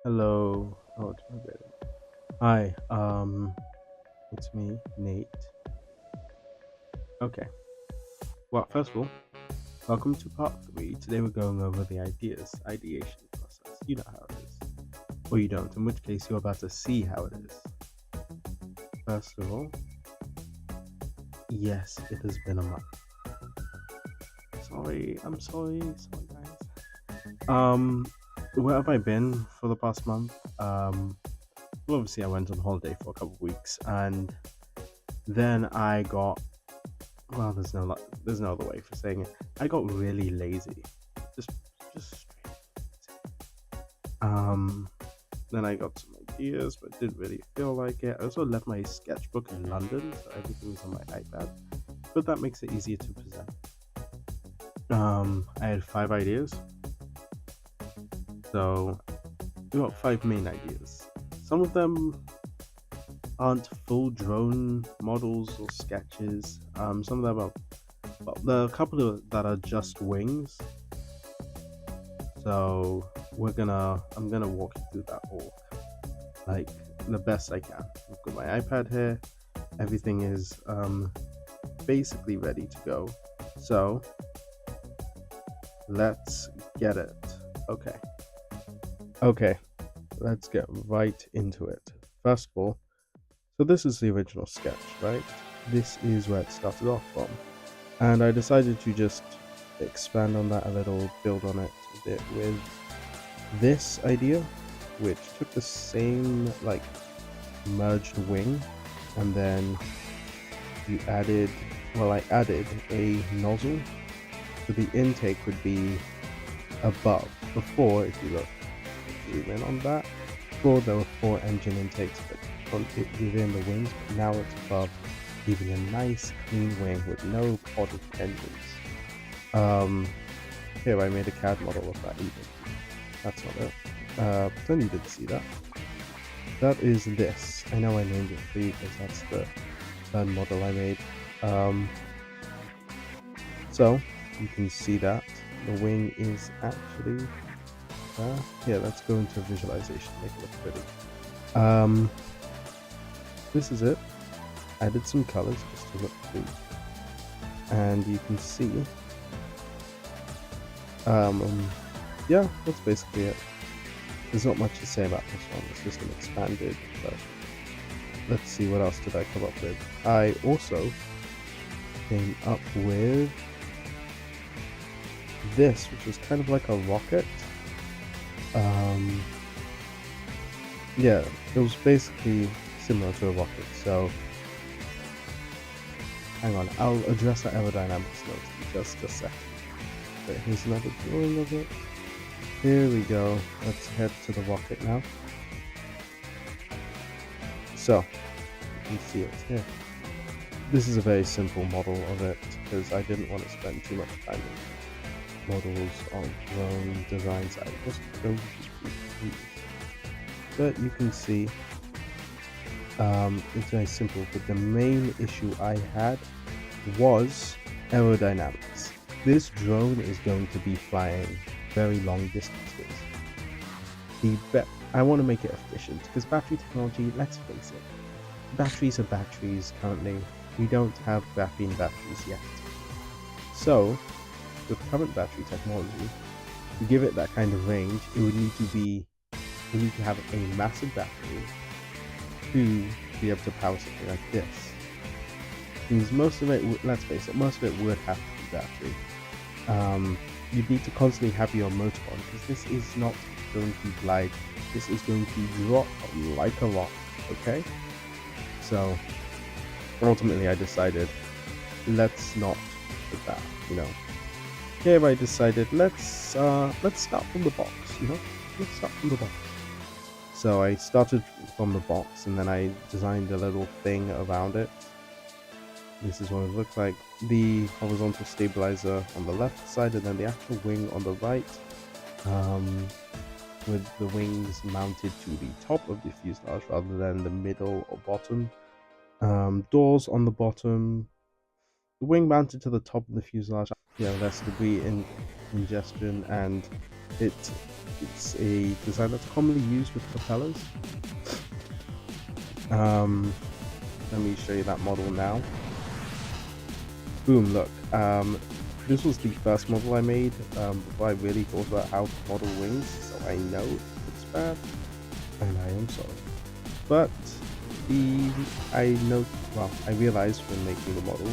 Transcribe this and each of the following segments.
Hello. Oh, it's my bed. Hi. It's me, Nate. Okay. Well, first of all, welcome to part three. Today we're going over the ideation process. You know how it is, or you don't. In which case, you're about to see how it is. First of all, yes, it has been a month. Sorry, I'm sorry, guys. Where have I been for the past month? Well, obviously, I went on holiday for a couple of weeks, and then I got well, there's no other way for saying it. I got really lazy. Just just straight lazy. Then I got some ideas, but didn't really feel like it. I also left my sketchbook in London, so everything's on my iPad. But that makes it easier to present. I had 5 ideas, so I got 5 main ideas. Some of them aren't full drone models or sketches. Some of them are, well, there are a couple of that are just wings. So I'm gonna walk you through that all like the best I can. I've got my iPad here. Everything is basically ready to go. So let's get it. Okay. Okay. Let's get right into it. First of all, so this is the original sketch, right? This is where it started off from. And I decided to just expand on that a little, build on it a bit with this idea, which took the same like merged wing, and then I added a nozzle, so the intake would be above. Before, if you look, zoom in on that, before there were 4 engine intakes but within the wings, but now it's above, giving a nice clean wing with no potted engines. um Here I made a CAD model of that even. That's not it. Pretend you didn't see that. That is this. I know I named it for you because that's the third model I made. Um, so you can see that the wing is actually yeah. Let's go into visualization, make it look pretty. Um, this is it. Added some colors just to look cool, and you can see. Yeah, that's basically it. There's not much to say about this one. It's just an expanded version. Let's see, what else did I come up with? I also came up with this, which is kind of like a rocket. Yeah, it was basically similar to a rocket. So, hang on, I'll address the aerodynamics note in just a second. But here's another drawing of it. Here we go. Let's head to the rocket now. So, you can see it here. This is a very simple model of it because I didn't want to spend too much time on models on drone designs. I just don't use. But you can see it's very simple, but the main issue I had was aerodynamics. This drone is going to be flying very long distances. I want to make it efficient because battery technology, let's face it, batteries are batteries currently. We don't have graphene batteries yet. So, with current battery technology, to give it that kind of range, we need to have a massive battery to be able to power something like this. Because most of it, let's face it, most of it would have to be battery. You need to constantly have your motor on because this is not going to glide. This is going to drop like a rock. Okay, so ultimately I decided let's not put that. Here I decided let's start from the box. Let's start from the box. So I started from the box and then I designed a little thing around it. This is what it looks like. The horizontal stabilizer on the left side and then the actual wing on the right, with the wings mounted to the top of the fuselage rather than the middle or bottom. Doors on the bottom, the wing mounted to the top of the fuselage, less debris ingestion, and It's a design that's commonly used with propellers. Let me show you that model now. Boom, look. This was the first model I made before I really thought about how to model wings, so I know it's bad, and I am sorry. But I realized when making the model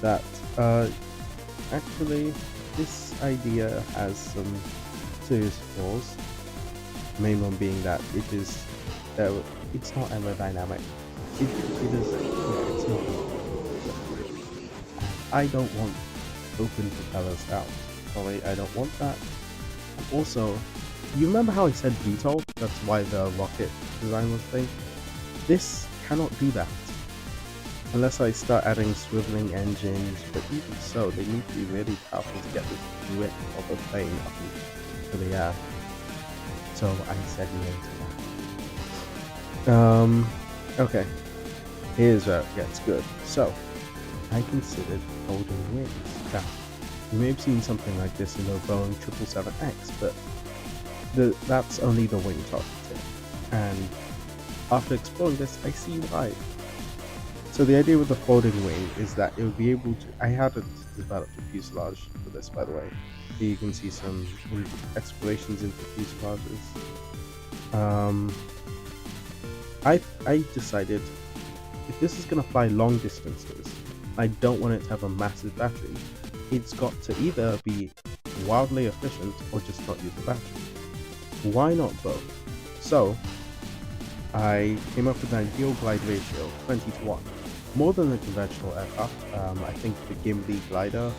that actually this idea has some serious flaws. The main one being that it's not aerodynamic. It's not. I don't want open propellers out. Sorry, I don't want that. Also, you remember how I said VTOL? That's why the rocket design was thing. This cannot do that unless I start adding swiveling engines, but even so, they need to be really powerful to get the width of the plane up into the air. So I said no to that. Okay, here's where it gets good. So I considered folding wings. Now, you may have seen something like this in the Boeing 777X, but that's only the wing targeting. And after exploring this, I see why. So the idea with the folding wing is that it would be able to... I hadn't developed a fuselage for this, by the way. Here you can see some explorations into fuselages. I decided if this is going to fly long distances, I don't want it to have a massive battery. It's got to either be wildly efficient or just not use the battery. Why not both? So I came up with an ideal glide ratio, 20:1. More than a conventional aircraft. I think the Gimli glider,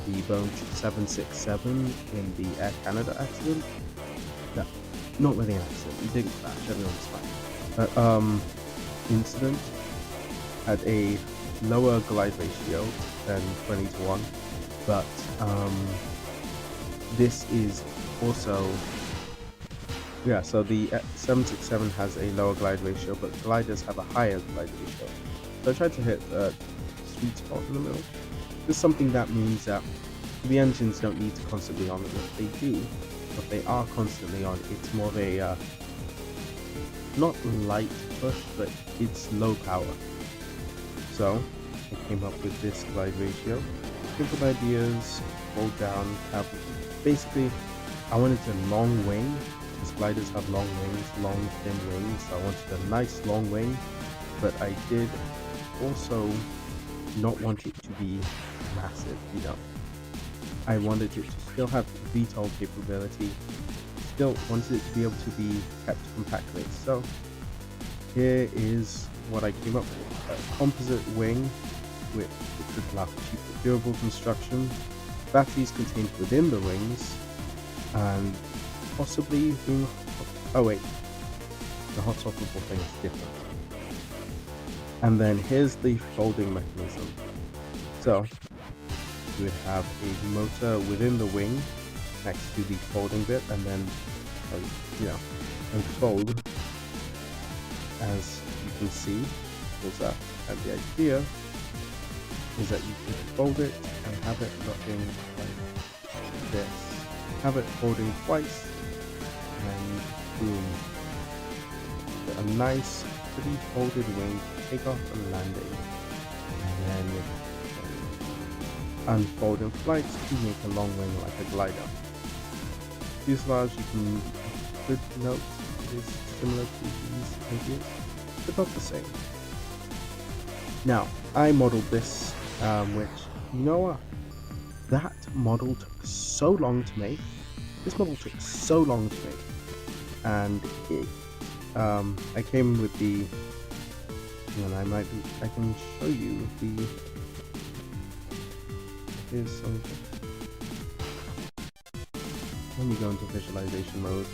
the Boeing 767 in the Air Canada accident, no, not really an accident, it didn't crash, everyone was fine. But incident had a lower glide ratio than 20:1, but this is also, so the 767 has a lower glide ratio, but gliders have a higher glide ratio. So I tried to hit a sweet spot in the middle. This is something that means that the engines don't need to constantly on, if they do, but they are constantly on. It's more of a not light push, but it's low power. So I came up with this glide ratio. Simple ideas, fold down, have basically I wanted a long wing, because gliders have long wings, long thin wings. So I wanted a nice long wing, but I did also not want it to be massive, I wanted it to still have VTOL capability, still wanted it to be able to be kept compactly. So here is what I came up with: a composite wing which would allow for cheap but durable construction, batteries contained within the wings, and possibly being... oh wait, the hot swappable thing is different. And then here's the folding mechanism. So you would have a motor within the wing next to the folding bit, and then unfold, as you can see, pulls up. And the idea is that you can fold it and have it looking like this. Have it folding twice, and boom. A nice, pretty folded wing, takeoff and landing, and then unfold in flight to make a long wing like a glider. Fuselage, you could note, is similar to these ideas, but not the same. Now, I modeled this, which, that model took so long to make. This model took so long to make, and I came with the, I can show you the, here's something. Let me go into visualization mode,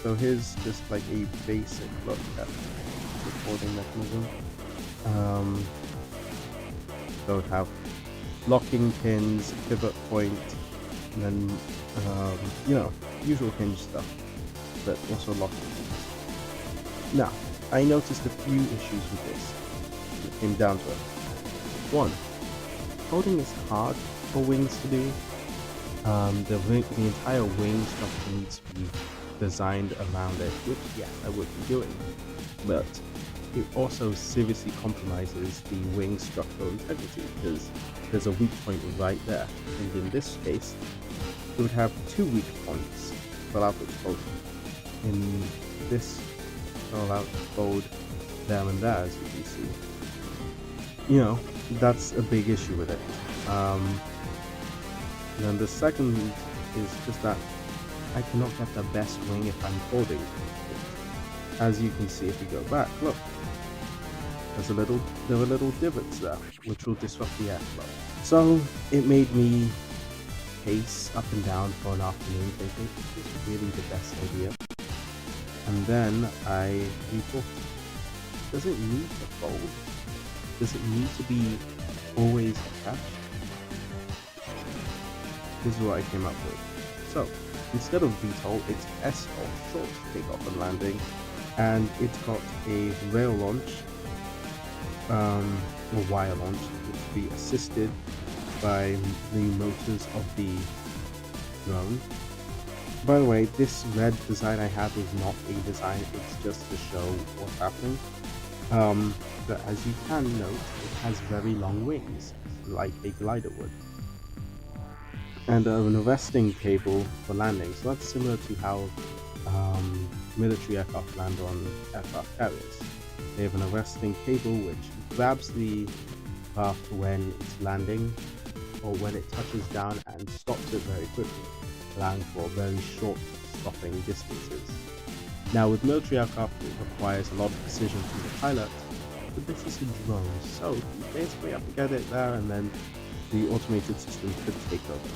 so here's just like a basic look at the folding mechanism. So it would have locking pins, pivot point, and then usual hinge stuff, but also locking pins. Now, I noticed a few issues with this when it came down to it. One, folding is hard for wings to do. The entire wing structure needs to be designed around it, which yes, I would be doing, but it also seriously compromises the wing structural integrity because there's a weak point right there, and in this case, it would have two weak points. Fill out its fold. In this, fill out fold there and there, as you can see. You know, that's a big issue with it. Then the second is just that I cannot get the best wing if I'm folding it. As you can see if you go back, look, there are little divots there, which will disrupt the airflow. So it made me pace up and down for an afternoon thinking, is this really the best idea? And then I rethought, does it need to fold? Does it need to be always attached? This is what I came up with. So, instead of VTOL, it's STOL, short takeoff and landing, and it's got a rail launch, or wire launch, which will be assisted by the motors of the drone. By the way, this red design I have is not a design, it's just to show what's happening. But as you can note, it has very long wings, like a glider would. And an arresting cable for landing, so that's similar to how military aircraft land on aircraft carriers. They have an arresting cable which grabs the craft when it's landing or when it touches down and stops it very quickly, allowing for very short stopping distances. Now with military aircraft it requires a lot of precision from the pilot, but this is a drone, so you basically have to get it there and then the automated system could take over.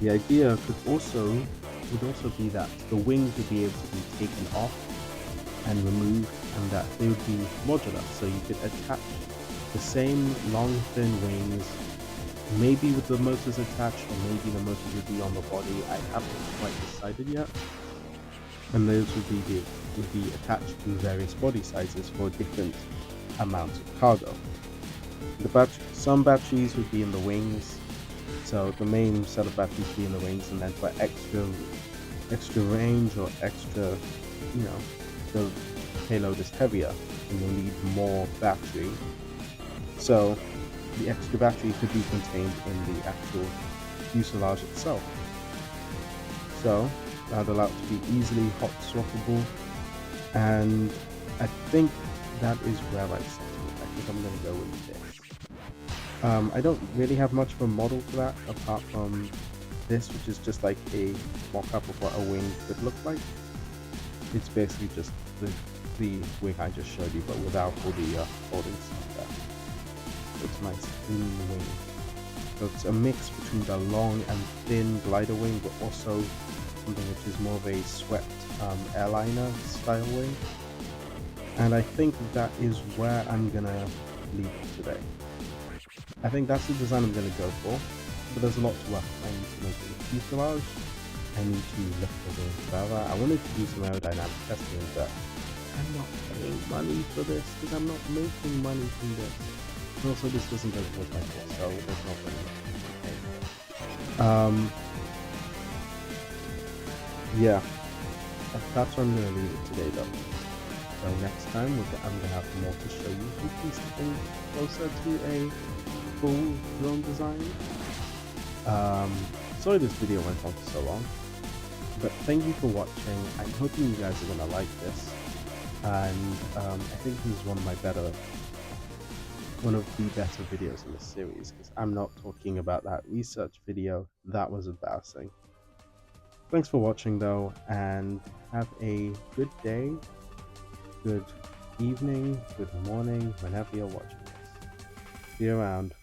The idea would also be that the wings would be able to be taken off and removed, and that they would be modular, so you could attach the same long thin wings, maybe with the motors attached, or maybe the motors would be on the body. I haven't quite decided yet. And those would be attached to various body sizes for different amounts of cargo. Some batteries would be in the wings. So the main set of batteries would be in the wings, and then for extra range or extra, the payload is heavier and you'll need more battery. So the extra battery could be contained in the actual fuselage itself. So that allowed to be easily hot swappable, and I think that is where I settled. I think I'm going to go with this. I don't really have much of a model for that apart from this, which is just like a mock-up of what a wing could look like. It's basically just the wing I just showed you, but without all the folding stuff there. It's a nice thin wing. So it's a mix between the long and thin glider wing, but also something which is more of a swept airliner style wing. And I think that is where I'm gonna leave it today. I think that's the design I'm going to go for, but there's a lot to work on. I need to make a fuselage, I need to lift the wing further. I wanted to do some aerodynamic testing, but I'm not paying money for this because I'm not making money from this. And also this doesn't go towards my course, so there's not really much to pay for. Yeah, that's where I'm going to leave it today though. So next time I'm going to have more to show you, hopefully something closer to a full drone design. Sorry this video went on for so long, but thank you for watching. I'm hoping you guys are gonna like this, and I think this is one of the better videos in this series, because I'm not talking about that research video. That was embarrassing. Thanks for watching though, and have a good day, good evening, good morning, whenever you're watching this. See you around.